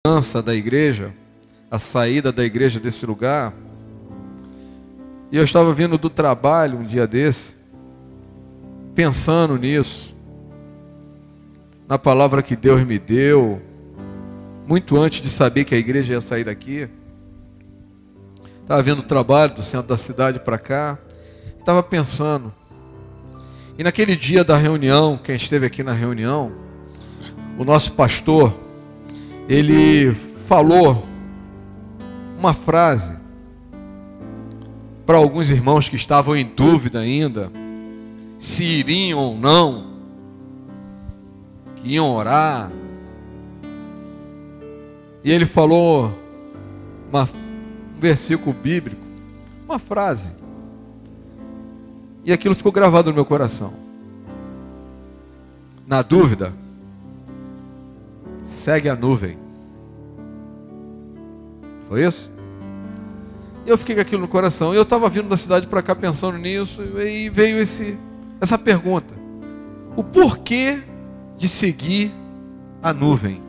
mudança da igreja, a saída da igreja desse lugar. E eu estava vindo do trabalho um dia desse, pensando nisso, na palavra que Deus me deu, muito antes de saber que a igreja ia sair daqui. Estava vindo do trabalho do centro da cidade para cá, estava pensando. E naquele dia da reunião, quem esteve aqui na reunião, o nosso pastor, ele falou uma frase para alguns irmãos que estavam em dúvida ainda, se iriam ou não, que iam orar. E ele falou um versículo bíblico, uma frase. E aquilo ficou gravado no meu coração. Na dúvida, segue a nuvem. Foi isso? E eu fiquei com aquilo no coração. E eu estava vindo da cidade para cá pensando nisso. E veio essa pergunta: o porquê de seguir a nuvem?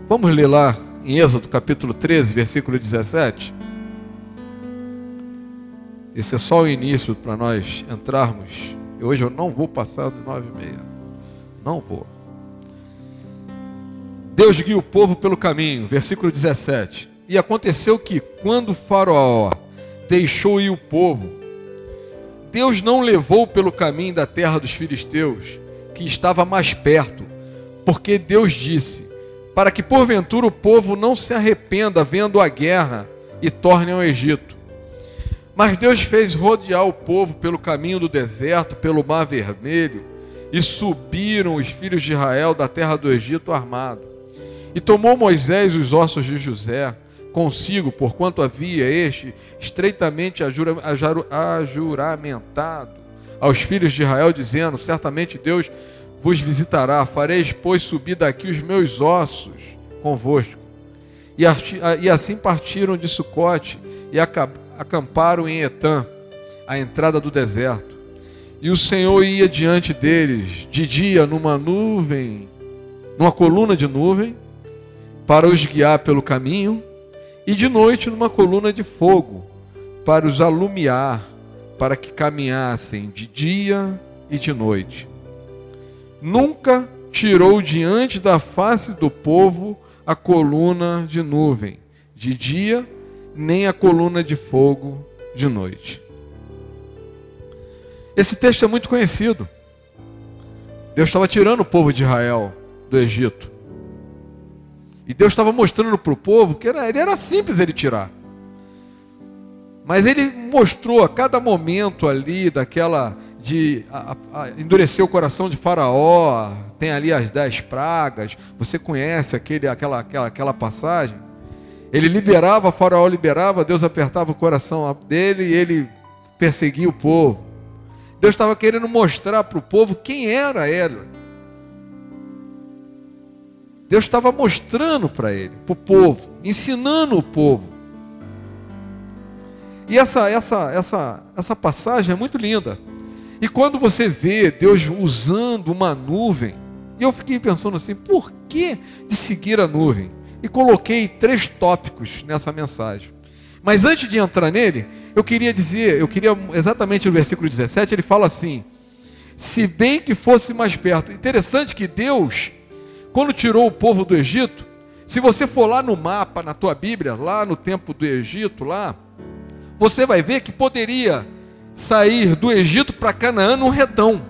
Vamos ler lá em Êxodo capítulo 13, versículo 17. Esse é só o início para nós entrarmos. E hoje eu não vou passar dos 9h30. Não vou. Deus guia o povo pelo caminho, versículo 17. E aconteceu que, quando Faraó deixou ir o povo, Deus não levou pelo caminho da terra dos filisteus, que estava mais perto, porque Deus disse, para que porventura o povo não se arrependa vendo a guerra e torne ao Egito. Mas Deus fez rodear o povo pelo caminho do deserto, pelo mar vermelho, e subiram os filhos de Israel da terra do Egito armado. E tomou Moisés os ossos de José consigo, porquanto havia este estreitamente ajuramentado aos filhos de Israel, dizendo, certamente Deus vos visitará, fareis, pois, subir daqui os meus ossos convosco. E assim partiram de Sucote e acamparam em Etã, à entrada do deserto. E o Senhor ia diante deles, de dia numa coluna de nuvem, para os guiar pelo caminho, e de noite numa coluna de fogo, para os alumiar, para que caminhassem de dia e de noite. Nunca tirou diante da face do povo a coluna de nuvem, de dia, nem a coluna de fogo de noite. Esse texto é muito conhecido. Deus estava tirando o povo de Israel do Egito. E Deus estava mostrando para o povo que era simples ele tirar. Mas ele mostrou a cada momento ali, de endurecer o coração de Faraó, tem ali as 10 pragas, você conhece aquela passagem? Ele liberava, Faraó liberava, Deus apertava o coração dele e ele perseguia o povo. Deus estava querendo mostrar para o povo quem era ele. Deus estava mostrando para ele, para o povo, ensinando o povo. E essa passagem é muito linda. E quando você vê Deus usando uma nuvem, e eu fiquei pensando assim, por que de seguir a nuvem? E coloquei 3 tópicos nessa mensagem. Mas antes de entrar nele, eu queria exatamente no versículo 17, ele fala assim, se bem que fosse mais perto. Interessante que Deus, quando tirou o povo do Egito, se você for lá no mapa, na tua Bíblia, lá no tempo do Egito, lá, você vai ver que poderia sair do Egito para Canaã num retão.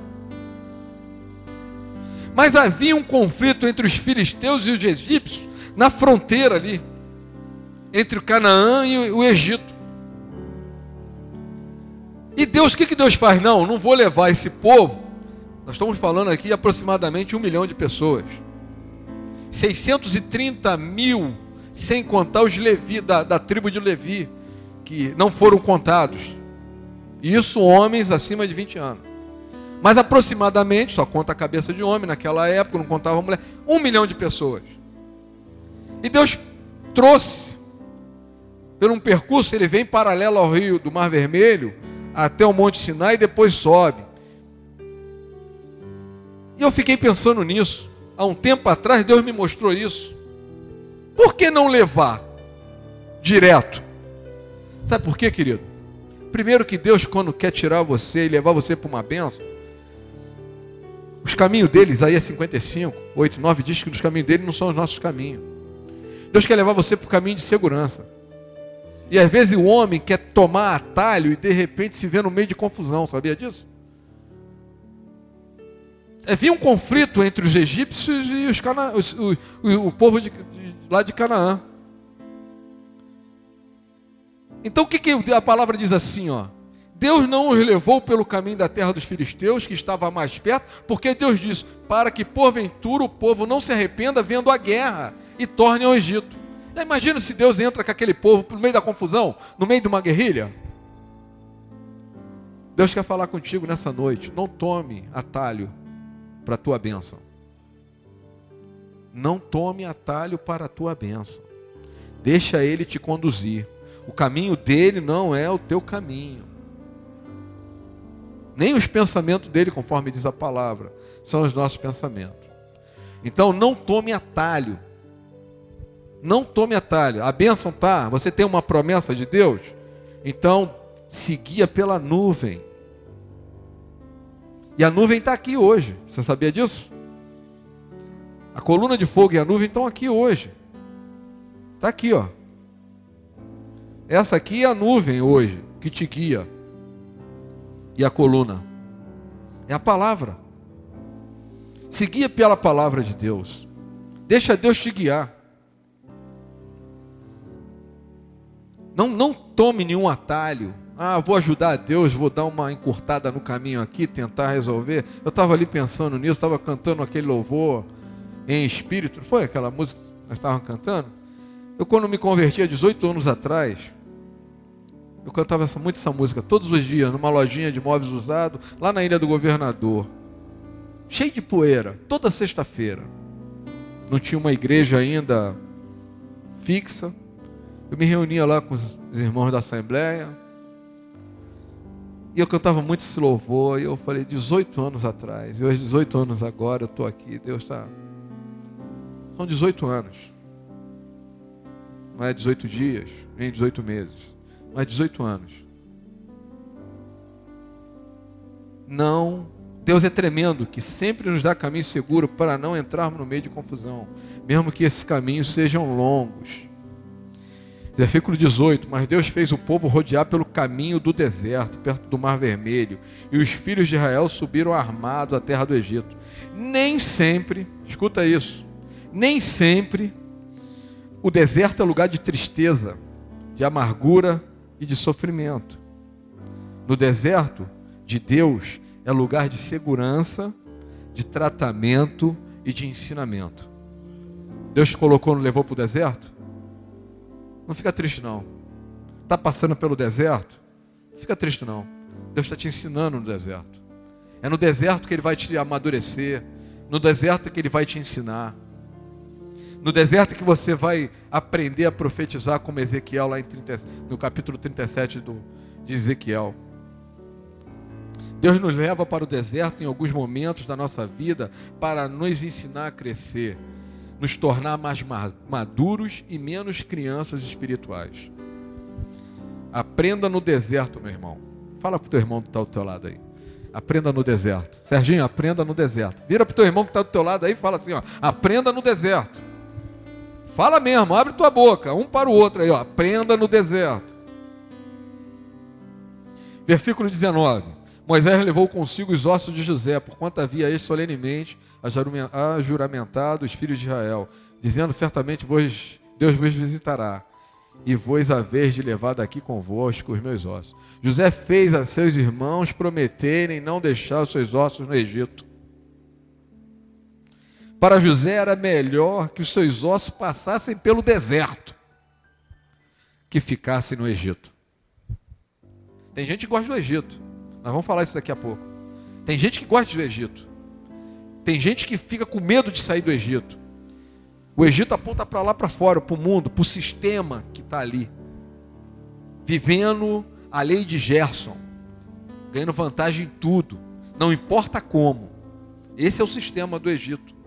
Mas havia um conflito entre os filisteus e os egípcios, na fronteira ali, entre o Canaã e o Egito. E Deus, o que Deus faz? Não vou levar esse povo, nós estamos falando aqui de aproximadamente 1 milhão de pessoas. 630 mil, sem contar os Levi, da tribo de Levi, que não foram contados. Isso homens acima de 20 anos. Mas aproximadamente, só conta a cabeça de homem naquela época, não contava a mulher, 1 milhão de pessoas. E Deus trouxe, por um percurso, ele vem paralelo ao rio do Mar Vermelho, até o Monte Sinai e depois sobe. E eu fiquei pensando nisso. Há um tempo atrás, Deus me mostrou isso. Por que não levar direto? Sabe por quê, querido? Primeiro que Deus, quando quer tirar você e levar você para uma bênção, os caminhos dele, Isaías 55, 8, 9, diz que os caminhos dele não são os nossos caminhos. Deus quer levar você para o caminho de segurança. E às vezes o homem quer tomar atalho e de repente se vê no meio de confusão, sabia disso? Havia um conflito entre os egípcios e o povo lá de Canaã. Então o que a palavra diz assim, ó? Deus não os levou pelo caminho da terra dos filisteus, que estava mais perto, porque Deus disse, para que porventura o povo não se arrependa vendo a guerra e torne ao Egito. Imagina se Deus entra com aquele povo no meio da confusão, no meio de uma guerrilha. Deus quer falar contigo nessa noite. Não tome atalho para a tua bênção. Não tome atalho para a tua bênção. Deixa Ele te conduzir. O caminho dele não é o teu caminho. Nem os pensamentos dele, conforme diz a palavra, são os nossos pensamentos. Então não tome atalho. Não tome atalho. A bênção está, você tem uma promessa de Deus, então se guia pela nuvem. E a nuvem está aqui hoje. Você sabia disso? A coluna de fogo e a nuvem estão aqui hoje. Está aqui, ó. Essa aqui é a nuvem hoje que te guia. E a coluna é a palavra. Se guia pela palavra de Deus. Deixa Deus te guiar. Não tome nenhum atalho. Vou ajudar a Deus, vou dar uma encurtada no caminho aqui, tentar resolver. Eu estava ali pensando nisso, estava cantando aquele louvor em espírito. Não foi aquela música que nós estávamos cantando? Eu, quando me converti há 18 anos atrás, eu cantava muito essa música todos os dias, numa lojinha de móveis usados, lá na Ilha do Governador. Cheio de poeira, toda sexta-feira. Não tinha uma igreja ainda fixa. Eu me reunia lá com os irmãos da Assembleia. E eu cantava muito esse louvor. E eu falei, 18 anos atrás. E hoje, 18 anos agora, eu estou aqui. Deus está... São 18 anos. Não é 18 dias, nem 18 meses. Mas 18 anos. Não, Deus é tremendo, que sempre nos dá caminho seguro para não entrarmos no meio de confusão, mesmo que esses caminhos sejam longos. Versículo 18, mas Deus fez o povo rodear pelo caminho do deserto, perto do Mar Vermelho, e os filhos de Israel subiram armados à terra do Egito. Nem sempre, escuta isso, nem sempre o deserto é lugar de tristeza, de amargura e de sofrimento. No deserto de Deus é lugar de segurança, de tratamento e de ensinamento. Deus te colocou, nos levou para o deserto? Não fica triste não. Está passando pelo deserto? Não fica triste não. Deus está te ensinando no deserto. É no deserto que Ele vai te amadurecer. No deserto que Ele vai te ensinar. No deserto que você vai aprender a profetizar como Ezequiel, lá no capítulo 37 de Ezequiel. Deus nos leva para o deserto em alguns momentos da nossa vida para nos ensinar a crescer, nos tornar mais maduros e menos crianças espirituais. Aprenda no deserto, meu irmão. Fala para o teu irmão que está do teu lado aí. Aprenda no deserto. Serginho, aprenda no deserto. Vira para o teu irmão que está do teu lado aí e fala assim, ó, aprenda no deserto. Fala mesmo, abre tua boca, um para o outro aí, ó, aprenda no deserto. Versículo 19. Moisés levou consigo os ossos de José, porquanto havia ele solenemente ajuramentado os filhos de Israel, dizendo, certamente Deus vos visitará, e vos haveis de levar daqui convosco os meus ossos. José fez a seus irmãos prometerem não deixar os seus ossos no Egito. Para José era melhor que os seus ossos passassem pelo deserto, que ficassem no Egito. Tem gente que gosta do Egito. Nós vamos falar isso daqui a pouco. Tem gente que gosta do Egito. Tem gente que fica com medo de sair do Egito. O Egito aponta para lá, para fora, para o mundo, para o sistema que está ali. Vivendo a lei de Gerson. Ganhando vantagem em tudo. Não importa como. Esse é o sistema do Egito.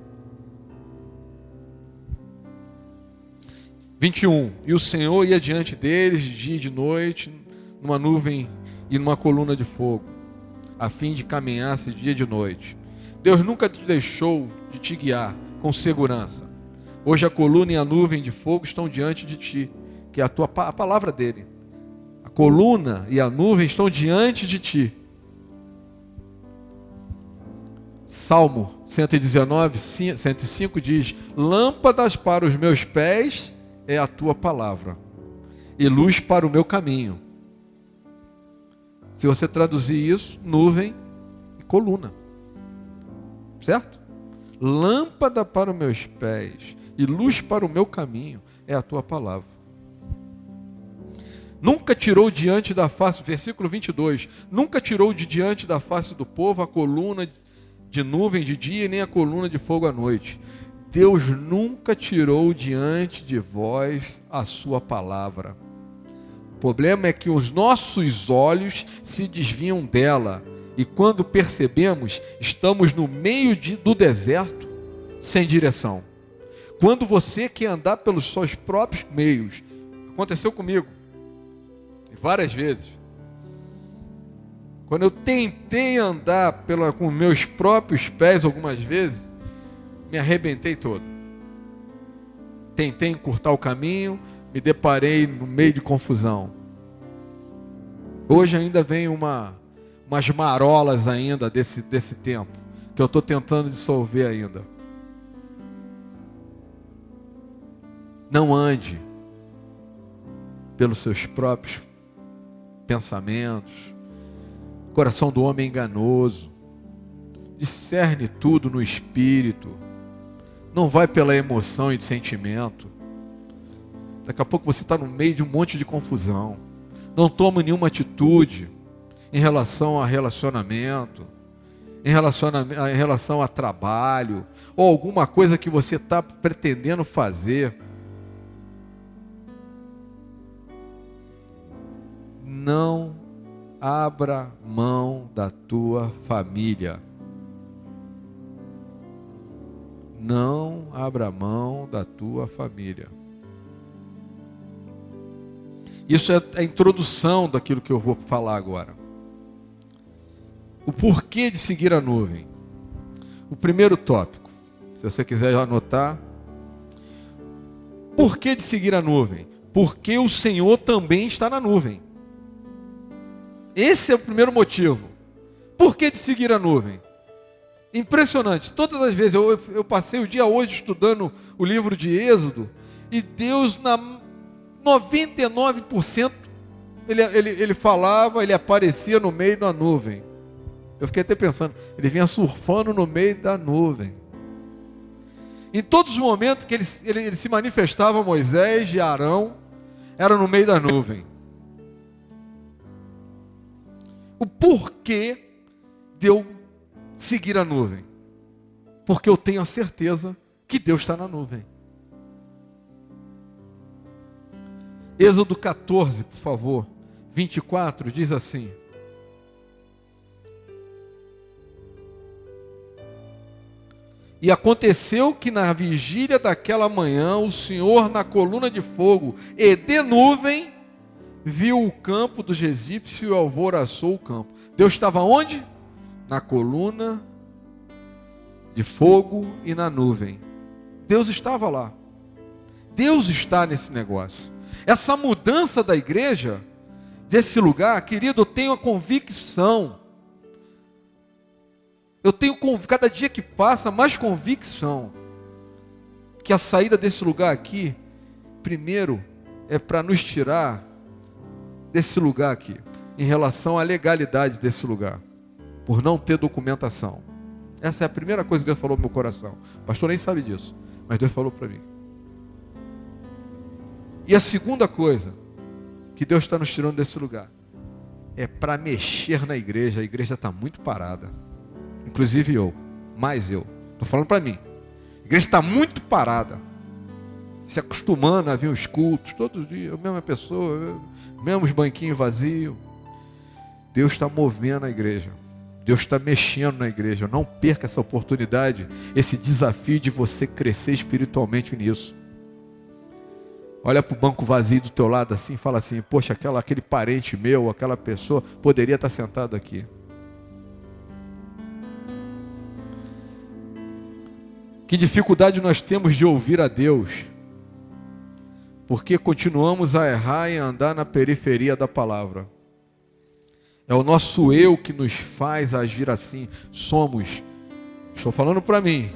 21. E o Senhor ia diante deles de dia e de noite, numa nuvem e numa coluna de fogo, a fim de caminhar-se de dia e de noite. Deus nunca te deixou de te guiar com segurança. Hoje a coluna e a nuvem de fogo estão diante de ti, que é a palavra dele. A coluna e a nuvem estão diante de ti. Salmo 119, 105 diz: lâmpadas para os meus pés é a tua palavra, e luz para o meu caminho. Se você traduzir isso, nuvem e coluna. Certo? Lâmpada para os meus pés e luz para o meu caminho é a tua palavra. Nunca tirou diante da face, versículo 22, nunca tirou de diante da face do povo a coluna de nuvem de dia, nem a coluna de fogo à noite. Deus nunca tirou diante de vós a sua palavra. O problema é que os nossos olhos se desviam dela, e quando percebemos, estamos no meio do deserto, sem direção. Quando você quer andar pelos seus próprios meios, aconteceu comigo, várias vezes. Quando eu tentei andar com meus próprios pés algumas vezes, me arrebentei todo. Tentei encurtar o caminho, me deparei no meio de confusão. Hoje ainda vem umas marolas ainda desse tempo, que eu estou tentando dissolver ainda. Não ande pelos seus próprios pensamentos. O coração do homem é enganoso. Discerne tudo no espírito. Não vai pela emoção e de sentimento. Daqui a pouco você está no meio de um monte de confusão. Não toma nenhuma atitude em relação a relacionamento, em relação a trabalho, ou alguma coisa que você está pretendendo fazer. Não abra mão da tua família. Não abra mão da tua família. Isso é a introdução daquilo que eu vou falar agora. O porquê de seguir a nuvem. O primeiro tópico, se você quiser anotar. Porquê de seguir a nuvem? Porque o Senhor também está na nuvem. Esse é o primeiro motivo. Por que de seguir a nuvem? Impressionante. Todas as vezes, eu passei o dia hoje estudando o livro de Êxodo, e Deus, na 99%, ele falava, ele aparecia no meio da nuvem. Eu fiquei até pensando, ele vinha surfando no meio da nuvem. Em todos os momentos que ele se manifestava a Moisés e Arão, era no meio da nuvem. O porquê de eu seguir a nuvem? Porque eu tenho a certeza que Deus está na nuvem. Êxodo 14, por favor, 24, diz assim: e aconteceu que na vigília daquela manhã, o Senhor na coluna de fogo e de nuvem viu o campo dos egípcios e alvoroçou o campo. Deus estava onde? Na coluna de fogo e na nuvem. Deus estava lá. Deus está nesse negócio. Essa mudança da igreja, desse lugar, querido, eu tenho a convicção. Eu tenho, cada dia que passa, mais convicção que a saída desse lugar aqui, primeiro, é para nos tirar desse lugar aqui, em relação à legalidade desse lugar, por não ter documentação. Essa é a primeira coisa que Deus falou no meu coração. O pastor nem sabe disso, mas Deus falou para mim. E a segunda coisa que Deus está nos tirando desse lugar é para mexer na igreja. A igreja está muito parada, inclusive eu, estou falando para mim. A igreja está muito parada, se acostumando a vir os cultos todos os dias, a mesma pessoa, mesmos banquinhos vazios. Deus está movendo a igreja, Deus está mexendo na igreja. Não perca essa oportunidade, esse desafio de você crescer espiritualmente nisso. Olha para o banco vazio do teu lado assim e fala assim: poxa, aquele parente meu, aquela pessoa poderia estar sentado aqui. Que dificuldade nós temos de ouvir a Deus, porque continuamos a errar e a andar na periferia da palavra. É o nosso eu que nos faz agir assim. Somos, estou falando para mim,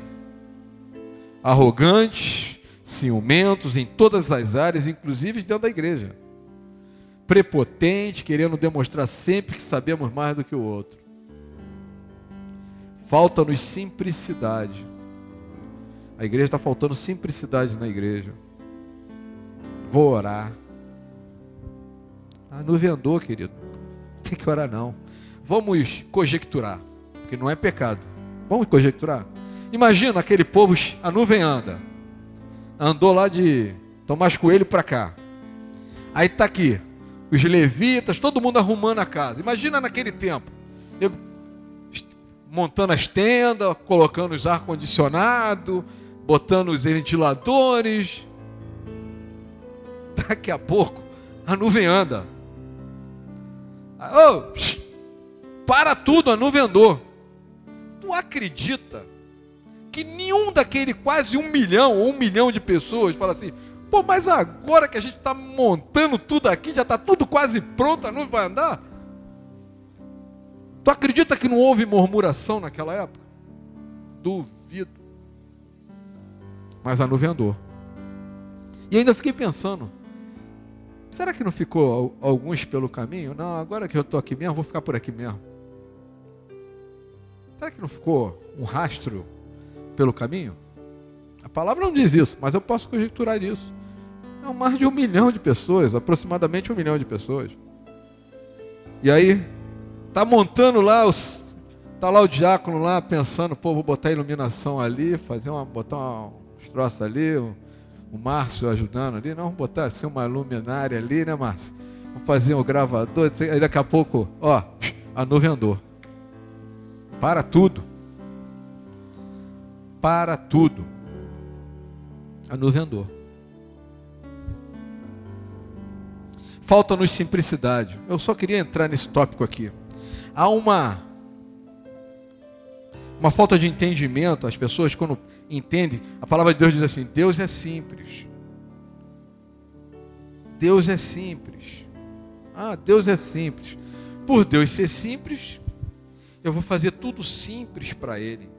arrogantes, ciumentos em todas as áreas, inclusive dentro da igreja. Prepotentes, querendo demonstrar sempre que sabemos mais do que o outro. Falta-nos simplicidade. A igreja está faltando simplicidade na igreja. Vou orar. Ah, no vendedor, querido. Não tem que orar não. Vamos conjecturar, porque não é pecado. Vamos conjecturar. Imagina aquele povo, a nuvem anda. Andou lá de Tomás Coelho para cá. Aí está aqui, os levitas, todo mundo arrumando a casa. Imagina naquele tempo. Montando as tendas, colocando os ar-condicionado, botando os ventiladores. Daqui a pouco, a nuvem anda. Oh, para tudo, a nuvem andou. Tu acredita que nenhum daquele quase 1 milhão ou 1 milhão de pessoas fala assim: pô, mas agora que a gente está montando tudo aqui, já está tudo quase pronto, a nuvem vai andar? Tu acredita que não houve murmuração naquela época? Duvido. Mas a nuvem andou. E ainda fiquei pensando, será que não ficou alguns pelo caminho? Não, agora que eu estou aqui mesmo, vou ficar por aqui mesmo. Será que não ficou um rastro pelo caminho? A palavra não diz isso, mas eu posso conjecturar isso. É mais de 1 milhão de pessoas, aproximadamente 1 milhão de pessoas. E aí, tá montando lá, tá lá o diácono lá pensando, pô, vou botar a iluminação ali, botar uns troços ali, o Márcio ajudando ali, não, vamos botar assim uma luminária ali, né, Márcio? Vamos fazer um gravador, aí daqui a pouco, ó, a nuvem andou. Para tudo. Para tudo. A nuvem andou. Falta-nos simplicidade. Eu só queria entrar nesse tópico aqui. Há uma falta de entendimento. As pessoas, quando entendem, a palavra de Deus diz assim: Deus é simples. Deus é simples. Ah, Deus é simples. Por Deus ser simples, eu vou fazer tudo simples para Ele.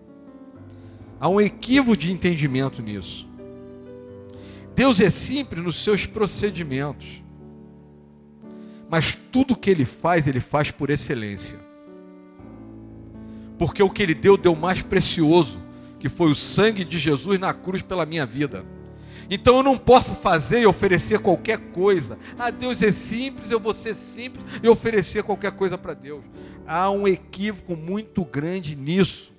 Há um equívoco de entendimento nisso. Deus é simples nos seus procedimentos. Mas tudo que Ele faz por excelência. Porque o que Ele deu o mais precioso, que foi o sangue de Jesus na cruz pela minha vida. Então eu não posso fazer e oferecer qualquer coisa. Ah, Deus é simples, eu vou ser simples e oferecer qualquer coisa para Deus. Há um equívoco muito grande nisso.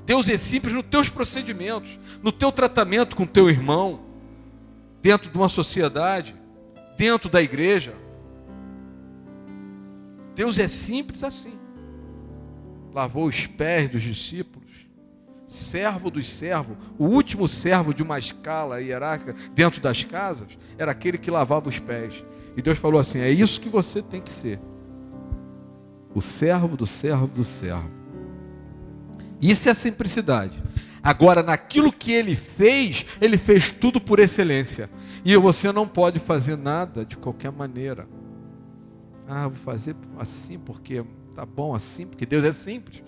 Deus é simples nos teus procedimentos, no teu tratamento com o teu irmão, dentro de uma sociedade, dentro da igreja. Deus é simples assim. Lavou os pés dos discípulos, servo dos servos, o último servo de uma escala hierárquica dentro das casas, era aquele que lavava os pés. E Deus falou assim: é isso que você tem que ser. O servo do servo do servo. Isso é a simplicidade. Agora, naquilo que Ele fez tudo por excelência. E você não pode fazer nada de qualquer maneira. Ah, vou fazer assim porque tá bom assim, porque Deus é simples.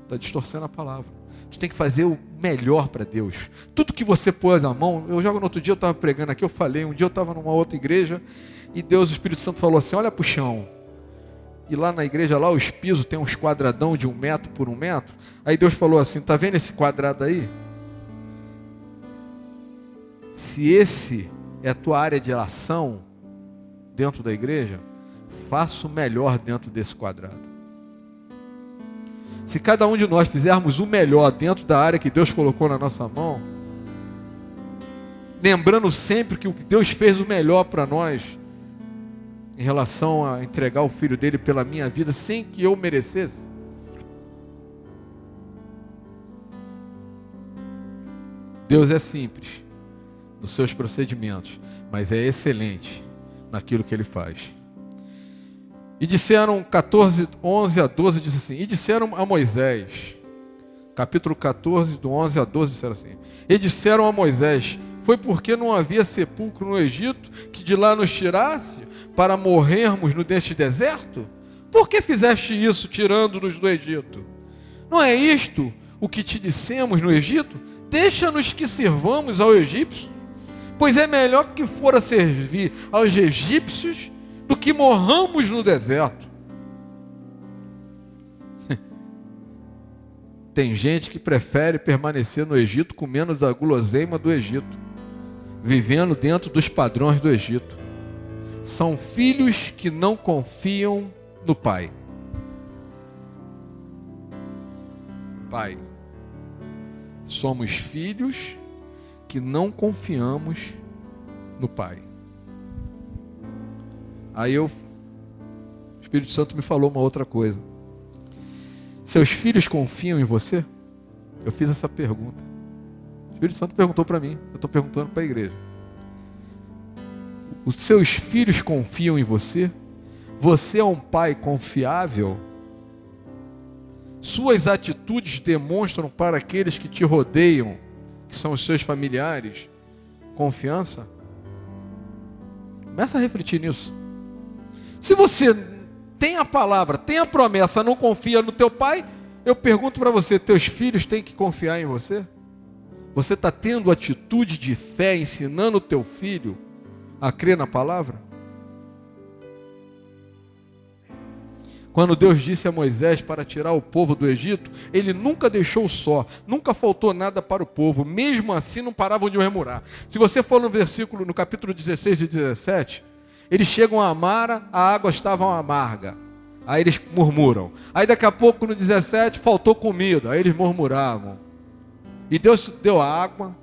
Está distorcendo a palavra. Você tem que fazer o melhor para Deus. Tudo que você pôs a mão, eu jogo no outro dia, eu estava pregando aqui, eu falei, um dia eu estava numa outra igreja, e Deus, o Espírito Santo falou assim: olha para o chão. E lá na igreja, lá os pisos tem uns quadradão de 1 metro por 1 metro. Aí Deus falou assim: tá vendo esse quadrado aí? Se esse é a tua área de ação dentro da igreja, faça o melhor dentro desse quadrado. Se cada um de nós fizermos o melhor dentro da área que Deus colocou na nossa mão, lembrando sempre que o que Deus fez o melhor para nós, em relação a entregar o Filho dele pela minha vida, sem que eu merecesse. Deus é simples. nos seus procedimentos, mas é excelente naquilo que ele faz. E disseram, 14, 11 a 12, diz assim, e disseram a Moisés, capítulo 14, do 11 a 12, disseram assim, e disseram a Moisés, foi porque não havia sepulcro no Egito, que de lá nos tirasse, para morrermos neste deserto? Por que fizeste isso, tirando-nos do Egito? Não é isto o que te dissemos no Egito? Deixa-nos que sirvamos ao egípcio, pois é melhor que fora servir aos egípcios do que morramos no deserto. Tem gente que prefere permanecer no Egito comendo da guloseima do Egito, vivendo dentro dos padrões do Egito. São filhos que não confiam no pai. Pai, somos filhos que não confiamos no pai. Aí o Espírito Santo me falou uma outra coisa. Seus filhos confiam em você? Eu fiz essa pergunta. O Espírito Santo perguntou para mim, eu estou perguntando para a igreja. Os seus filhos confiam em você? Você é um pai confiável? Suas atitudes demonstram para aqueles que te rodeiam, que são os seus familiares, confiança? Começa a refletir nisso. Se você tem a palavra, tem a promessa, não confia no teu pai, eu pergunto para você, teus filhos têm que confiar em você? Você está tendo atitude de fé, ensinando o teu filho a crer na palavra? Quando Deus disse a Moisés para tirar o povo do Egito, ele nunca deixou só, nunca faltou nada para o povo, mesmo assim não paravam de murmurar. Se você for no capítulo 16 e 17, eles chegam a Mara, a água estava amarga, aí eles murmuram. Aí daqui a pouco no 17 faltou comida, aí eles murmuravam. E Deus deu água,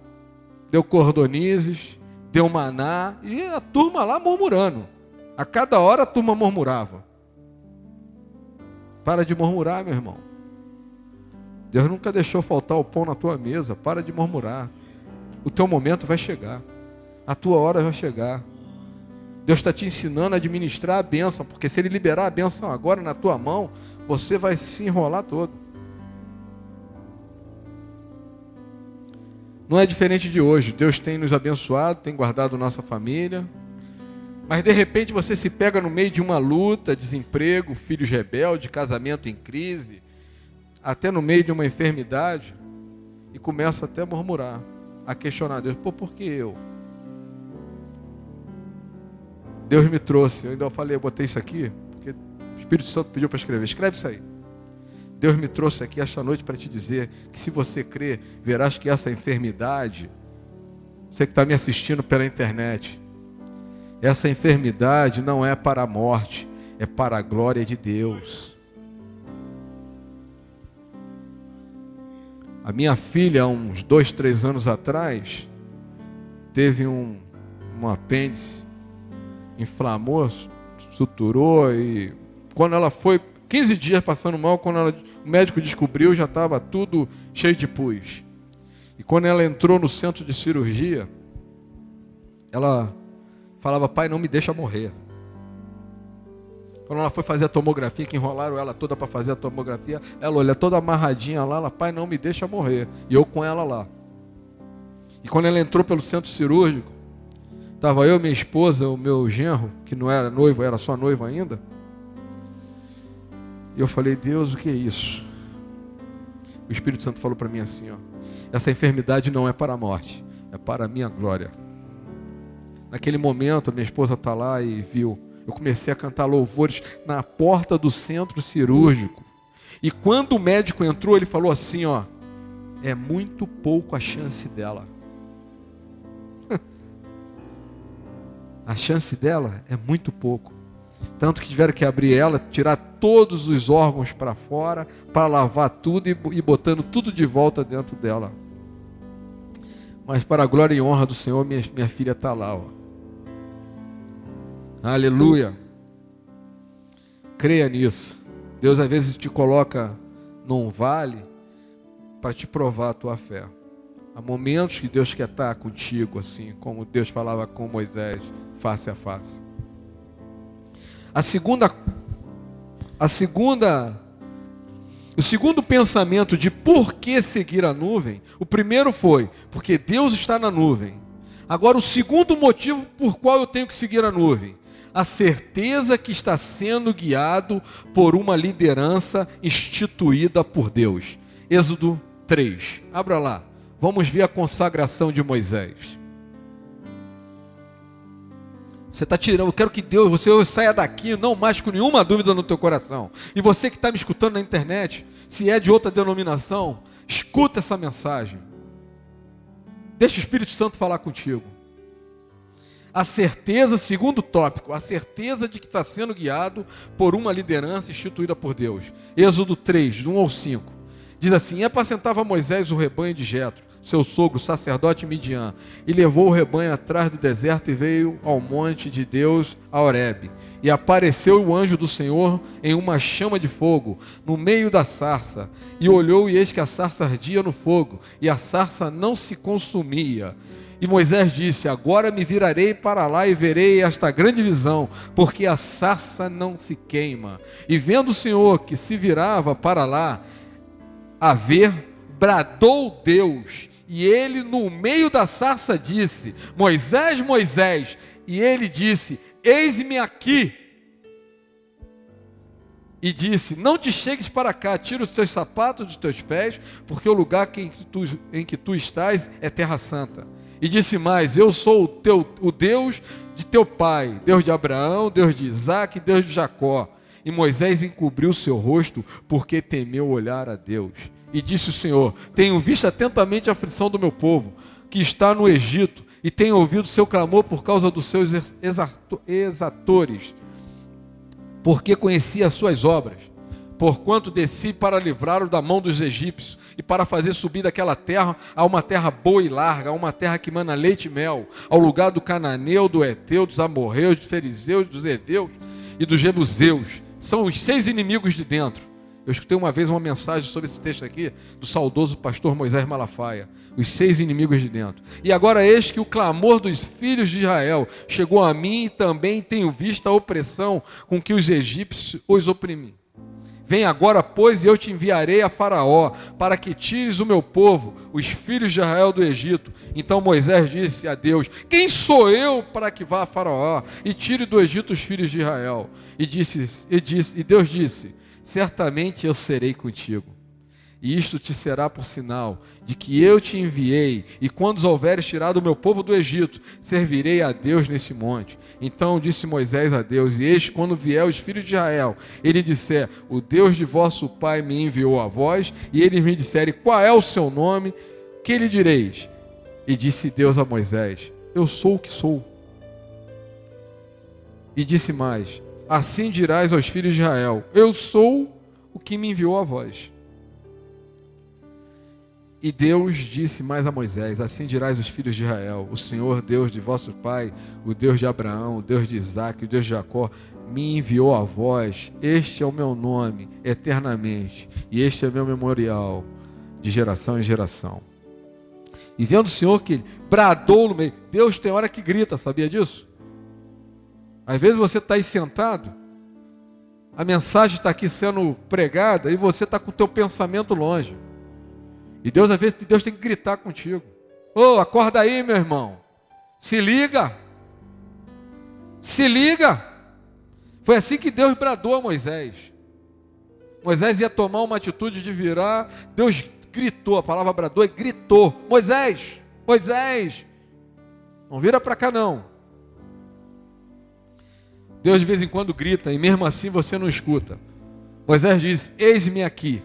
deu cordonizes, deu maná, e a turma lá murmurando. A cada hora a turma murmurava. Para de murmurar, meu irmão. Deus nunca deixou faltar o pão na tua mesa. Para de murmurar. O teu momento vai chegar. A tua hora vai chegar. Deus está te ensinando a administrar a bênção, porque se Ele liberar a bênção agora na tua mão, você vai se enrolar todo. Não é diferente de hoje. Deus tem nos abençoado, tem guardado nossa família. Mas de repente você se pega no meio de uma luta, desemprego, filhos rebeldes, casamento em crise, até no meio de uma enfermidade, e começa até a murmurar, a questionar Deus, por que eu? Deus me trouxe, eu ainda falei, eu botei isso aqui, porque o Espírito Santo pediu para escrever, escreve isso aí. Deus me trouxe aqui esta noite para te dizer que se você crer, verás que essa enfermidade, você que está me assistindo pela internet, essa enfermidade não é para a morte, é para a glória de Deus. A minha filha, há uns 2, 3 anos atrás, teve um apêndice, inflamou, suturou, e quando ela foi, 15 dias passando mal, quando o médico descobriu, já estava tudo cheio de pus. E quando ela entrou no centro de cirurgia, ela falava, pai, não me deixa morrer. Quando ela foi fazer a tomografia, que enrolaram ela toda para fazer a tomografia, ela olha toda amarradinha lá, ela, pai, não me deixa morrer. E eu com ela lá. E quando ela entrou pelo centro cirúrgico, estava eu, minha esposa, o meu genro, que não era noivo, era só noivo ainda. E eu falei, Deus, o que é isso? O Espírito Santo falou para mim assim, ó, essa enfermidade não é para a morte, é para a minha glória. Naquele momento, minha esposa está lá e viu. Eu comecei a cantar louvores na porta do centro cirúrgico. E quando o médico entrou, ele falou assim, ó, é muito pouco a chance dela. A chance dela é muito pouco. Tanto que tiveram que abrir ela, tirar todos os órgãos para fora, para lavar tudo e botando tudo de volta dentro dela. Mas para a glória e honra do Senhor, minha filha está lá, ó. Aleluia. Creia nisso. Deus às vezes te coloca num vale para te provar a tua fé. Há momentos que Deus quer estar contigo, assim como Deus falava com Moisés, face a face. O segundo pensamento de por que seguir a nuvem, o primeiro foi, porque Deus está na nuvem. Agora o segundo motivo por qual eu tenho que seguir a nuvem, a certeza que está sendo guiado por uma liderança instituída por Deus. Êxodo 3, abra lá, vamos ver a consagração de Moisés. Você está tirando, eu quero que Deus, você saia daqui, não mais com nenhuma dúvida no teu coração. E você que está me escutando na internet, se é de outra denominação, escuta essa mensagem. Deixa o Espírito Santo falar contigo. A certeza, segundo tópico, a certeza de que está sendo guiado por uma liderança instituída por Deus. Êxodo 3, de 1 ao 5. Diz assim: e apacentava Moisés o rebanho de Jetro, seu sogro, sacerdote Midian, e levou o rebanho atrás do deserto e veio ao monte de Deus, a Horebe. E apareceu o anjo do Senhor em uma chama de fogo, no meio da sarça. E olhou, e eis que a sarça ardia no fogo, e a sarça não se consumia. E Moisés disse: agora me virarei para lá e verei esta grande visão, porque a sarça não se queima. E vendo o Senhor que se virava para lá a ver, bradou Deus, e ele no meio da sarça disse: Moisés, Moisés. E ele disse: eis-me aqui. E disse: não te chegues para cá, tira os teus sapatos dos teus pés, porque o lugar em que tu estás é terra santa. E disse mais: eu sou o Deus de teu pai, Deus de Abraão, Deus de Isaque, Deus de Jacó. E Moisés encobriu seu rosto, porque temeu olhar a Deus. E disse o Senhor: tenho visto atentamente a aflição do meu povo, que está no Egito, e tenho ouvido seu clamor por causa dos seus exatores, porque conheci as suas obras. Porquanto desci para livrá-lo da mão dos egípcios, e para fazer subir daquela terra a uma terra boa e larga, a uma terra que mana leite e mel, ao lugar do cananeu, do Eteu, dos amorreus, dos fariseus, dos heveus e dos jebuseus. São os 6 inimigos de dentro. Eu escutei uma vez uma mensagem sobre esse texto aqui, do saudoso pastor Moisés Malafaia, os 6 inimigos de dentro. E agora eis que o clamor dos filhos de Israel chegou a mim, e também tenho visto a opressão com que os egípcios os oprimem. Vem agora, pois, e eu te enviarei a Faraó, para que tires o meu povo, os filhos de Israel, do Egito. Então Moisés disse a Deus: quem sou eu para que vá a Faraó e tire do Egito os filhos de Israel? E Deus disse: certamente eu serei contigo, e isto te será por sinal de que eu te enviei, e quando os houveres tirado o meu povo do Egito, servirei a Deus nesse monte. Então disse Moisés a Deus: e eis quando vier os filhos de Israel, ele disser: o Deus de vosso pai me enviou a vós, e eles me disserem: qual é o seu nome? Que lhe direis? E disse Deus a Moisés: eu sou o que sou. E disse mais: assim dirás aos filhos de Israel: eu sou o que me enviou a vós. E Deus disse mais a Moisés: assim dirás aos filhos de Israel: o Senhor, Deus de vosso pai, o Deus de Abraão, o Deus de Isaque, o Deus de Jacó, me enviou a vós. Este é o meu nome eternamente, e este é o meu memorial de geração em geração. E vendo o Senhor que ele bradou no meio, Deus tem hora que grita, sabia disso? Às vezes você está aí sentado, a mensagem está aqui sendo pregada, e você está com o teu pensamento longe. E Deus, às vezes, Deus tem que gritar contigo: ô, acorda aí, meu irmão, se liga, se liga. Foi assim que Deus bradou a Moisés. Moisés ia tomar uma atitude de virar, Deus gritou, a palavra bradou e gritou: Moisés, Moisés, não vira para cá não. Deus de vez em quando grita, e mesmo assim você não escuta. Moisés diz: eis-me aqui.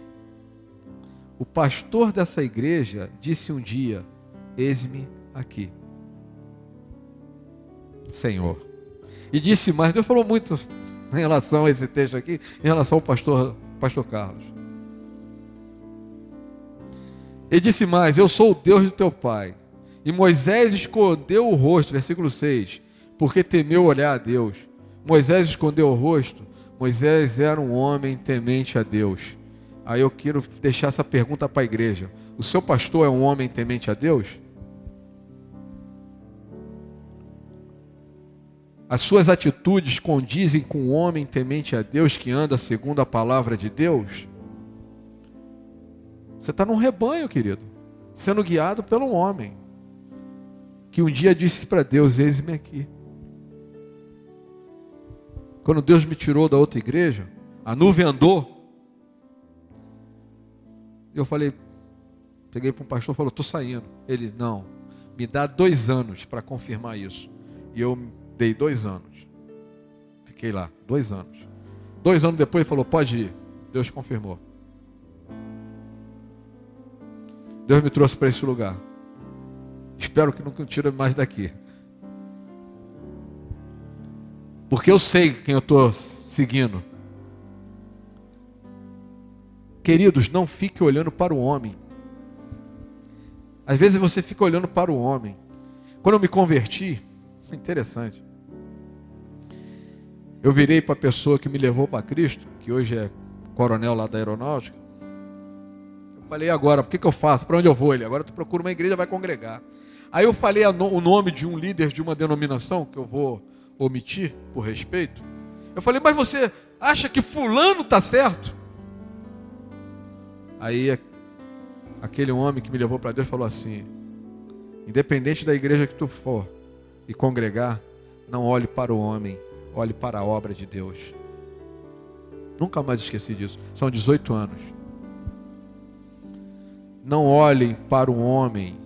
O pastor dessa igreja disse um dia: eis-me aqui, Senhor. E disse mais, Deus falou muito em relação a esse texto aqui, em relação ao pastor Carlos. Ele disse mais: eu sou o Deus do teu pai. E Moisés escondeu o rosto, versículo 6, porque temeu olhar a Deus. Moisés escondeu o rosto. Moisés era um homem temente a Deus. Aí eu quero deixar essa pergunta para a igreja: O seu pastor é um homem temente a Deus? As suas atitudes condizem com um homem temente a Deus que anda segundo a palavra de Deus? Você está num rebanho, querido, sendo guiado pelo homem que um dia disse para Deus: eis-me aqui. Quando Deus me tirou da outra igreja, a nuvem andou. Eu falei, peguei para um pastor e falou: estou saindo. Ele: não, me dá 2 anos para confirmar isso. E eu dei 2 anos. Fiquei lá, 2 anos. 2 anos depois ele falou: pode ir. Deus confirmou. Deus me trouxe para esse lugar. Espero que nunca me tire mais daqui. Porque eu sei quem eu estou seguindo. Queridos, não fique olhando para o homem. Às vezes você fica olhando para o homem. Quando eu me converti, interessante. Eu virei para a pessoa que me levou para Cristo, que hoje é coronel lá da aeronáutica. Eu falei: agora, o que eu faço? Para onde eu vou? Ele: agora tu procura uma igreja, vai congregar. Aí eu falei o nome de um líder de uma denominação, que eu vou omitir por respeito. Eu falei: mas você acha que fulano está certo? Aí aquele homem que me levou para Deus falou assim: independente da igreja que tu for e congregar, não olhe para o homem, olhe para a obra de Deus. Nunca mais esqueci disso. São 18 anos. Não olhem para o homem,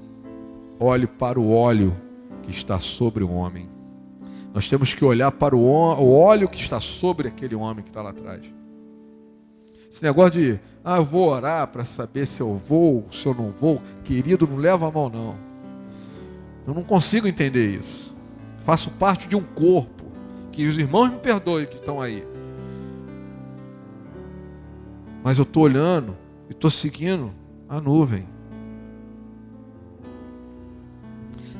olhe para o óleo que está sobre o homem. Nós temos que olhar para o óleo que está sobre aquele homem que está lá atrás. Esse negócio de, eu vou orar para saber se eu vou, se eu não vou, querido, não leva a mão não. Eu não consigo entender isso. Faço parte de um corpo, que os irmãos me perdoem que estão aí. Mas eu estou olhando e estou seguindo a nuvem.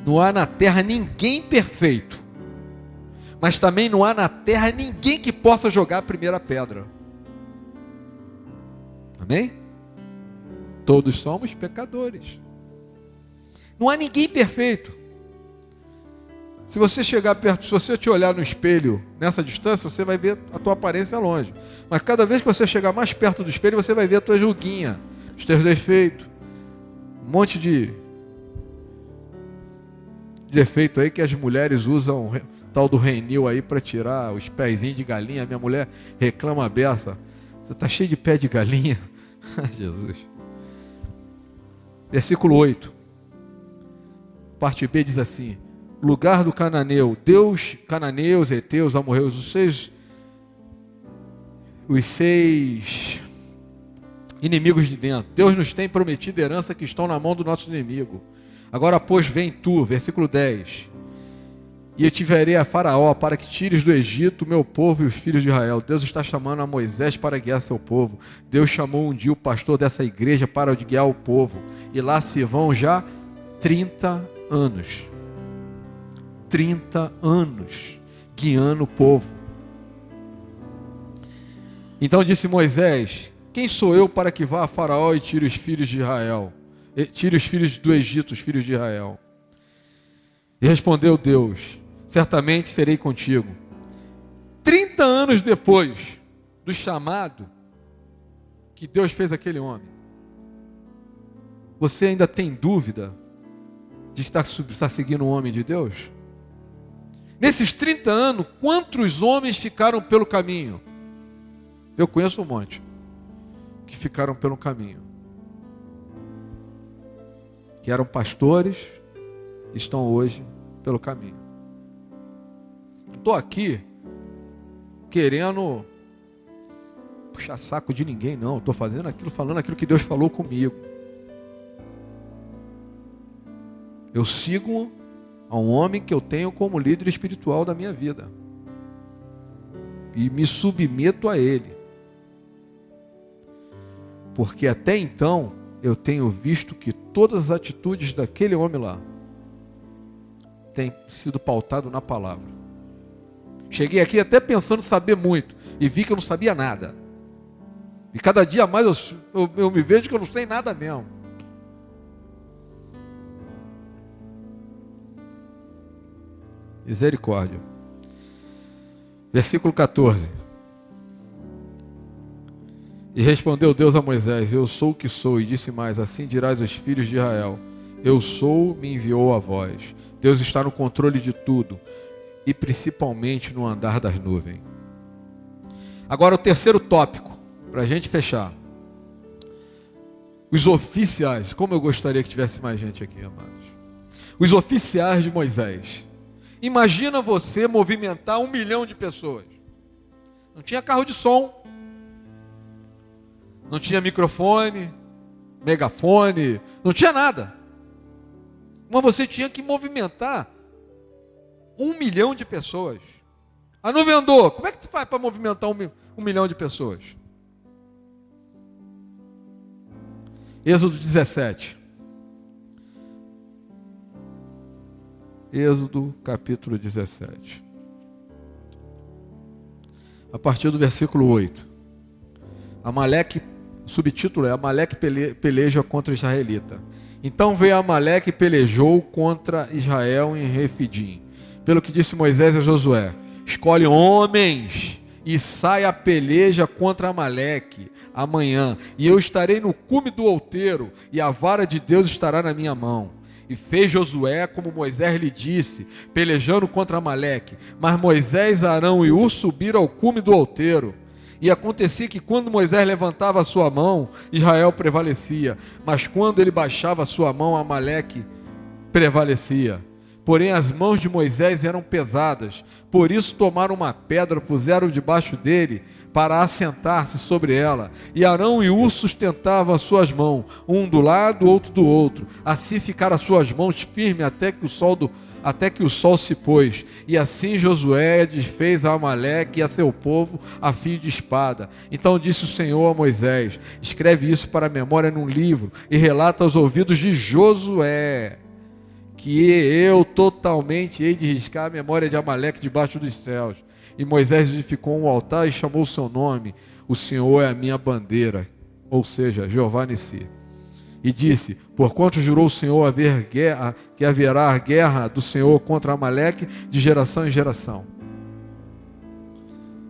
Não há na terra ninguém perfeito, mas também não há na terra ninguém que possa jogar a primeira pedra. Amém? Todos somos pecadores. Não há ninguém perfeito. Se você chegar perto, se você te olhar no espelho nessa distância, você vai ver a tua aparência longe. Mas cada vez que você chegar mais perto do espelho, você vai ver a tua ruguinha, os teus defeitos, um monte de defeito aí que as mulheres usam, tal do Renil aí para tirar os pezinhos de galinha. Minha mulher reclama a beça: você está cheio de pé de galinha. Jesus. Versículo 8, parte B, diz assim: lugar do cananeu, Deus, cananeus, heteus, amorreus, os seis inimigos de dentro. Deus nos tem prometido herança que estão na mão do nosso inimigo. Agora, pois, vem tu, versículo 10, e eu te verei a Faraó para que tires do Egito o meu povo e os filhos de Israel. Deus está chamando a Moisés para guiar seu povo. Deus chamou um dia o pastor dessa igreja para guiar o povo. E lá se vão já 30 anos. 30 anos guiando o povo. Então disse Moisés: quem sou eu para que vá a Faraó e tire os filhos de Israel? Tire os filhos do Egito, os filhos de Israel. E respondeu Deus: certamente serei contigo. 30 anos depois do chamado que Deus fez aquele homem, você ainda tem dúvida de estar seguindo um homem de Deus? Nesses 30 anos, quantos homens ficaram pelo caminho? Eu conheço um monte que ficaram pelo caminho, que eram pastores, estão hoje pelo caminho. Não estou aqui querendo puxar saco de ninguém, não. Estou fazendo aquilo, falando aquilo que Deus falou comigo. Eu sigo a um homem que eu tenho como líder espiritual da minha vida e me submeto a ele, porque até então eu tenho visto que todas as atitudes daquele homem lá têm sido pautado na palavra. Cheguei aqui até pensando saber muito e vi que eu não sabia nada. E cada dia mais eu me vejo que eu não sei nada mesmo. Misericórdia. Versículo 14. E respondeu Deus a Moisés: eu sou o que sou. E disse mais: assim dirás aos filhos de Israel: eu sou, me enviou a vós. Deus está no controle de tudo, e principalmente no andar das nuvens. Agora o terceiro tópico, para a gente fechar. Os oficiais. Como eu gostaria que tivesse mais gente aqui, amados. Os oficiais de Moisés. Imagina você movimentar 1 milhão de pessoas. Não tinha carro de som, não tinha microfone, megafone, não tinha nada. Mas você tinha que movimentar 1 milhão de pessoas. Ah, no vendedor, como é que tu faz para movimentar 1 milhão de pessoas? Êxodo 17. Êxodo capítulo 17. A partir do versículo 8. Amaleque, subtítulo é: Amaleque peleja contra Israelita. Então veio Amaleque e pelejou contra Israel em Refidim. Pelo que disse Moisés a Josué: escolhe homens e sai a peleja contra Amaleque amanhã, e eu estarei no cume do outeiro, e a vara de Deus estará na minha mão. E fez Josué como Moisés lhe disse, pelejando contra Amaleque. Mas Moisés, Arão e Hur subiram ao cume do outeiro. E acontecia que quando Moisés levantava a sua mão, Israel prevalecia. Mas quando ele baixava a sua mão, Amaleque prevalecia. Porém as mãos de Moisés eram pesadas. Por isso tomaram uma pedra, puseram debaixo dele, para assentar-se sobre ela. E Arão e Hur sustentavam as suas mãos, um do lado, outro do outro. Assim ficaram as suas mãos firmes até que o sol se pôs. E assim Josué desfez a Amaleque e a seu povo a fio de espada. Então disse o Senhor a Moisés: escreve isso para a memória num livro e relata aos ouvidos de Josué, que eu totalmente hei de riscar a memória de Amaleque debaixo dos céus. E Moisés edificou um altar e chamou o seu nome: o Senhor é a minha bandeira, ou seja, Jeová Nissi. E disse: porquanto jurou o Senhor haver guerra, que haverá guerra do Senhor contra Amaleque de geração em geração.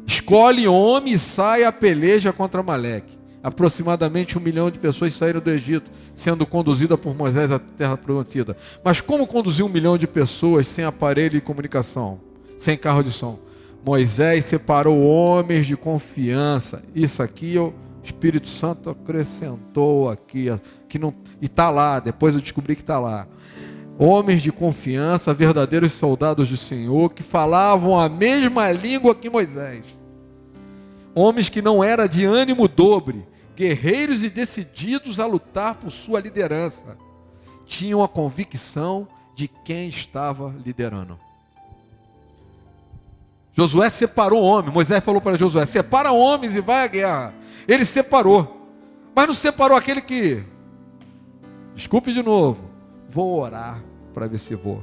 Escolhe homem e sai a peleja contra Amaleque. Aproximadamente 1 milhão de pessoas saíram do Egito, sendo conduzida por Moisés à terra prometida. Mas como conduzir 1 milhão de pessoas sem aparelho de comunicação, sem carro de som? Moisés separou homens de confiança. Isso aqui o Espírito Santo acrescentou aqui, que não, e está lá, depois eu descobri que está lá. Homens de confiança, verdadeiros soldados do Senhor, que falavam a mesma língua que Moisés. Homens que não eram de ânimo dobre, guerreiros e decididos a lutar por sua liderança. Tinham a convicção de quem estava liderando. Josué separou homens. Moisés falou para Josué: separa homens e vai à guerra. Ele separou, mas não separou aquele que, desculpe de novo, vou orar para ver se vou.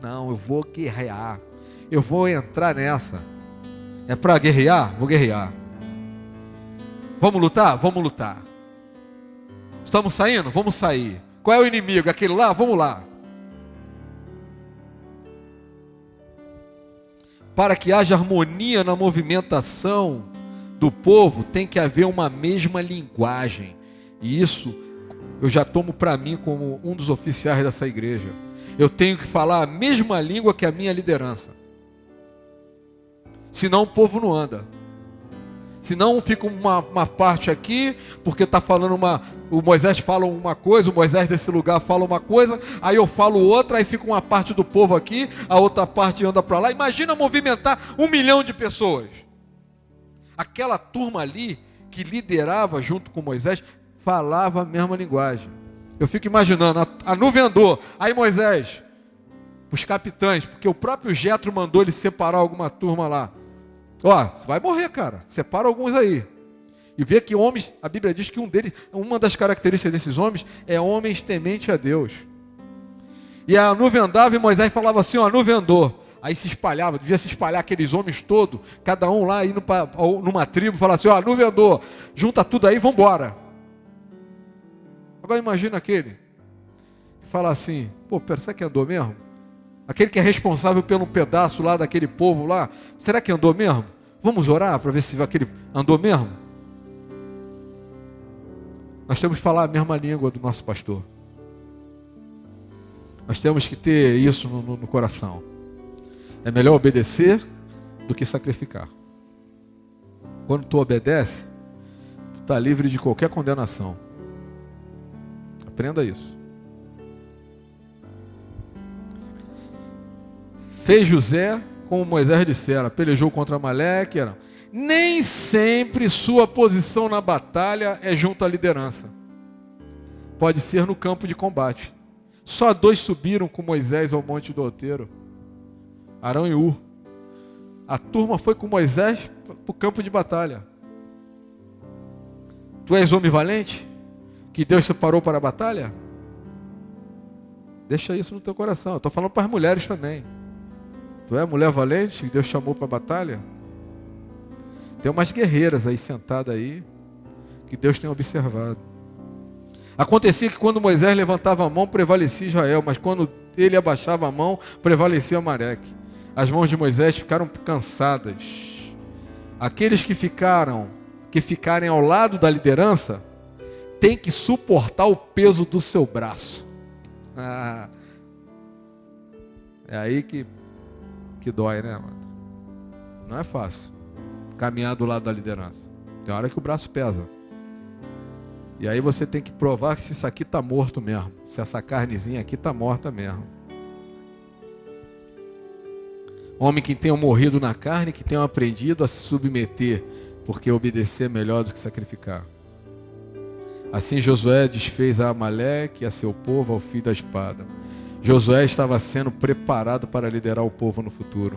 Não, eu vou guerrear, eu vou entrar nessa. É para guerrear? Vou guerrear. Vamos lutar? Vamos lutar. Estamos saindo? Vamos sair. Qual é o inimigo? Aquele lá? Vamos lá. Para que haja harmonia na movimentação do povo, tem que haver uma mesma linguagem. E isso eu já tomo para mim como um dos oficiais dessa igreja. Eu tenho que falar a mesma língua que a minha liderança. Senão o povo não anda. Senão fica uma parte aqui, porque está falando o Moisés fala uma coisa, o Moisés desse lugar fala uma coisa, aí eu falo outra, aí fica uma parte do povo aqui, a outra parte anda para lá. Imagina movimentar 1 milhão de pessoas. Aquela turma ali, que liderava junto com Moisés, falava a mesma linguagem. Eu fico imaginando, a nuvem andou, aí Moisés, os capitães, porque o próprio Jetro mandou ele separar alguma turma lá. Ó, você vai morrer, cara. Separa alguns aí. E vê que homens, a Bíblia diz que uma das características desses homens é homens tementes a Deus. E a nuvem andava e Moisés falava assim, ó, a nuvem andou. Aí se espalhava, devia se espalhar aqueles homens todos, cada um lá indo numa tribo, falar assim, ó, a nuvem andou, junta tudo aí, vamos embora. Agora imagina aquele que fala assim, pô, será que andou mesmo? Aquele que é responsável pelo pedaço lá daquele povo lá, será que andou mesmo? Vamos orar para ver se aquele andou mesmo? Nós temos que falar a mesma língua do nosso pastor. Nós temos que ter isso no coração. É melhor obedecer do que sacrificar. Quando tu obedece, tu está livre de qualquer condenação. Aprenda isso. Fez José como Moisés dissera, pelejou contra Amaleque. Nem sempre sua posição na batalha é junto à liderança. Pode ser no campo de combate. Só 2 subiram com Moisés ao monte do outeiro, Arão e Ur. A turma foi com Moisés para o campo de batalha. Tu és homem valente? Que Deus separou para a batalha? Deixa isso no teu coração. Eu estou falando para as mulheres também. Tu é mulher valente que Deus chamou para a batalha? Tem umas guerreiras aí sentadas aí que Deus tem observado. Acontecia que quando Moisés levantava a mão, prevalecia Israel, mas quando ele abaixava a mão, prevalecia Amaleque. As mãos de Moisés ficaram cansadas. Aqueles que ficarem ao lado da liderança, têm que suportar o peso do seu braço. É aí que dói, né, mano? Não é fácil caminhar do lado da liderança. Tem hora que o braço pesa. E aí você tem que provar se isso aqui está morto mesmo. Se essa carnezinha aqui está morta mesmo. Homem que tenham morrido na carne, que tenham aprendido a se submeter, porque obedecer é melhor do que sacrificar. Assim Josué desfez a Amaleque e a seu povo ao fio da espada. Josué estava sendo preparado para liderar o povo no futuro.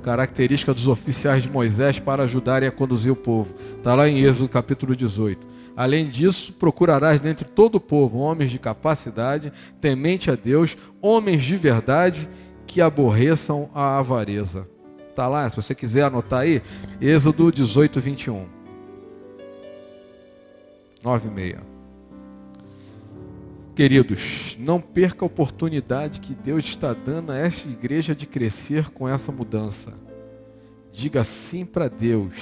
Característica dos oficiais de Moisés para ajudarem a conduzir o povo. Está lá em Êxodo capítulo 18. Além disso, procurarás dentre todo o povo homens de capacidade, temente a Deus, homens de verdade, que aborreçam a avareza. Está lá, se você quiser anotar aí, Êxodo 18, 21. 9:30. Queridos, não perca a oportunidade que Deus está dando a esta igreja de crescer com essa mudança. Diga sim para Deus,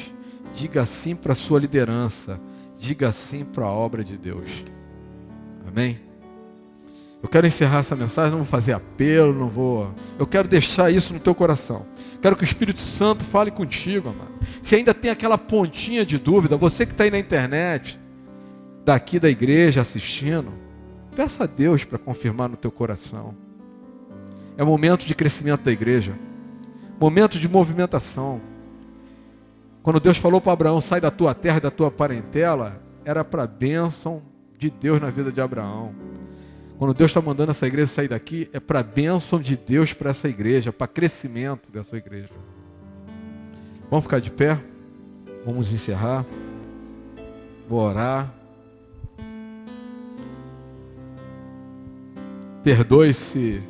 diga sim para a sua liderança, diga sim para a obra de Deus. Amém? Eu quero encerrar essa mensagem, não vou fazer apelo, eu quero deixar isso no teu coração. Quero que o Espírito Santo fale contigo, amado. Se ainda tem aquela pontinha de dúvida, você que está aí na internet, daqui da igreja assistindo, peça a Deus para confirmar no teu coração. É momento de crescimento da igreja. Momento de movimentação. Quando Deus falou para Abraão, sai da tua terra e da tua parentela, era para a bênção de Deus na vida de Abraão. Quando Deus está mandando essa igreja sair daqui, é para a bênção de Deus para essa igreja, para crescimento dessa igreja. Vamos ficar de pé? Vamos encerrar. Vou orar. Perdoe se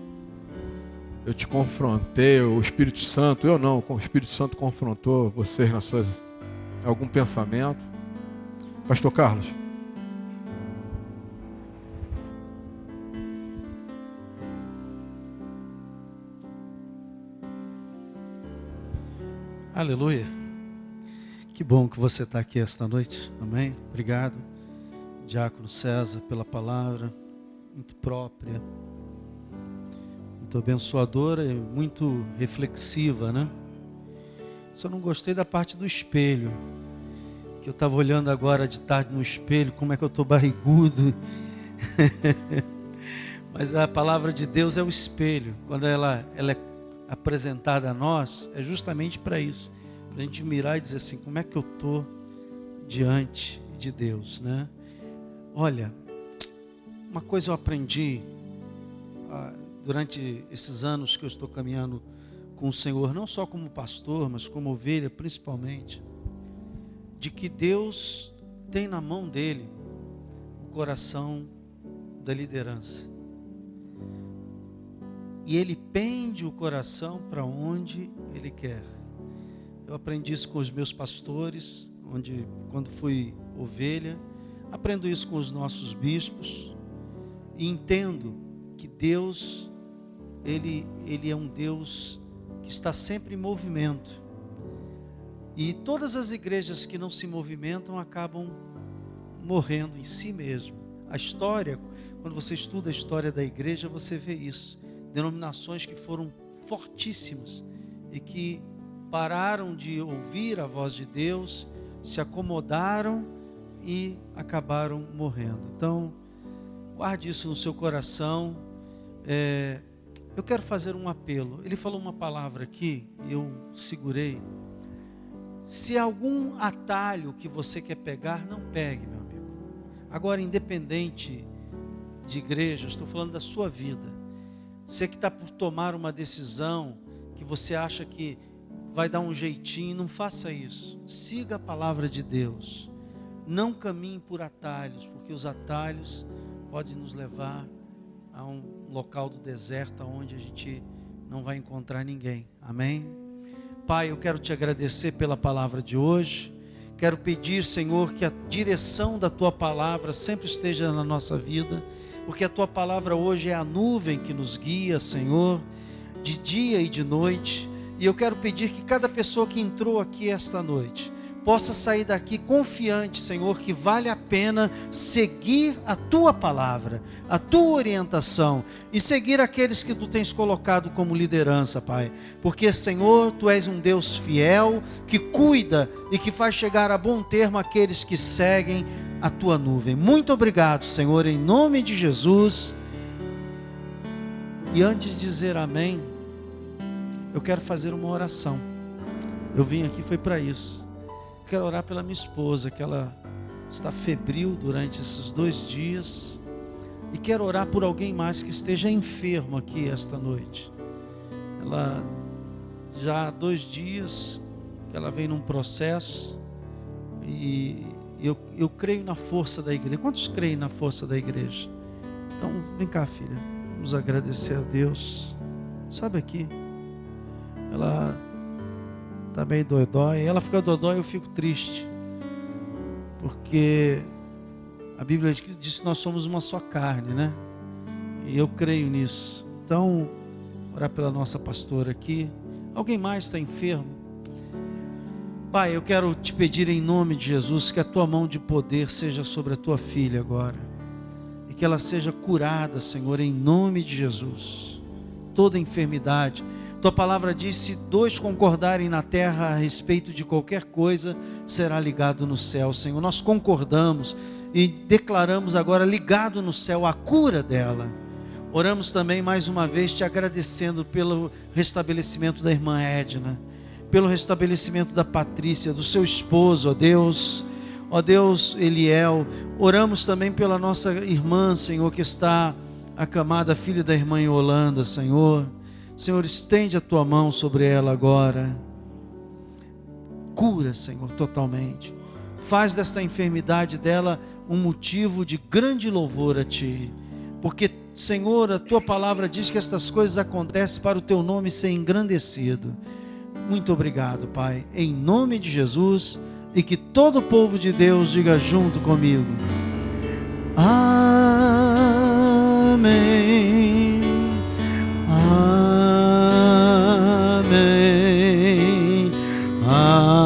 eu te confrontei, o Espírito Santo, eu não, o Espírito Santo confrontou vocês nas suas, algum pensamento. Pastor Carlos. Aleluia. Que bom que você está aqui esta noite. Amém? Obrigado, Diácono César, pela palavra muito própria, muito abençoadora e muito reflexiva, né? Só não gostei da parte do espelho, que eu estava olhando agora de tarde no espelho, como é que eu estou barrigudo. Mas a palavra de Deus é o espelho. Quando ela é apresentada a nós, é justamente para isso, para a gente mirar e dizer assim, como é que eu estou diante de Deus, né? Olha, uma coisa eu aprendi durante esses anos que eu estou caminhando com o Senhor, não só como pastor, mas como ovelha principalmente, de que Deus tem na mão dele o coração da liderança. E ele pende o coração para onde ele quer. Eu aprendi isso com os meus pastores, quando fui ovelha, aprendo isso com os nossos bispos, e entendo que Deus Ele é um Deus que está sempre em movimento. E todas as igrejas que não se movimentam acabam morrendo em si mesmo. A história, quando você estuda a história da igreja, você vê isso. Denominações que foram fortíssimas e que pararam de ouvir a voz de Deus, se acomodaram e acabaram morrendo. Então, guarde isso no seu coração. Eu quero fazer um apelo. Ele falou uma palavra aqui, eu segurei. Se algum atalho que você quer pegar, não pegue, meu amigo. Agora, independente de igreja, estou falando da sua vida. Você que está por tomar uma decisão, que você acha que vai dar um jeitinho, não faça isso. Siga a palavra de Deus. Não caminhe por atalhos, porque os atalhos podem nos levar a um local do deserto, onde a gente não vai encontrar ninguém. Amém? Pai, eu quero te agradecer pela palavra de hoje. Quero pedir, Senhor, que a direção da tua palavra sempre esteja na nossa vida, porque a tua palavra hoje é a nuvem que nos guia, Senhor, de dia e de noite. E eu quero pedir que cada pessoa que entrou aqui esta noite possa sair daqui confiante, Senhor, que vale a pena seguir a tua palavra, a tua orientação e seguir aqueles que tu tens colocado como liderança, Pai. Porque, Senhor, tu és um Deus fiel, que cuida e que faz chegar a bom termo aqueles que seguem a tua nuvem. Muito obrigado, Senhor, em nome de Jesus. E antes de dizer amém, eu quero fazer uma oração. Eu vim aqui foi para isso. Quero orar pela minha esposa, que ela está febril durante esses 2 dias. E quero orar por alguém mais que esteja enfermo aqui esta noite. Ela já há 2 dias que ela vem num processo. E eu creio na força da igreja. Quantos creem na força da igreja? Então, vem cá, filha. Vamos agradecer a Deus. Sabe aqui? Ela está meio dodói. Ela fica dodói, eu fico triste. Porque a Bíblia diz que nós somos uma só carne, né? E eu creio nisso. Então, orar pela nossa pastora aqui. Alguém mais está enfermo? Pai, eu quero te pedir em nome de Jesus que a tua mão de poder seja sobre a tua filha agora. E que ela seja curada, Senhor, em nome de Jesus. Toda enfermidade. Tua palavra diz: se 2 concordarem na terra a respeito de qualquer coisa, será ligado no céu. Senhor, nós concordamos e declaramos agora ligado no céu a cura dela. Oramos também mais uma vez te agradecendo pelo restabelecimento da irmã Edna, pelo restabelecimento da Patrícia, do seu esposo, ó Deus Eliel. Oramos também pela nossa irmã, Senhor, que está acamada, filha da irmã em Holanda, Senhor. Senhor, estende a tua mão sobre ela agora. Cura, Senhor, totalmente. Faz desta enfermidade dela um motivo de grande louvor a ti. Porque, Senhor, a tua palavra diz que estas coisas acontecem para o teu nome ser engrandecido. Muito obrigado, Pai, em nome de Jesus. E que todo o povo de Deus diga junto comigo: amém. Amém. Amém.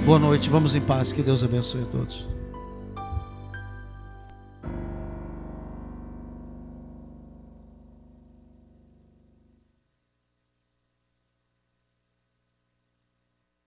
Boa noite, vamos em paz, que Deus abençoe a todos.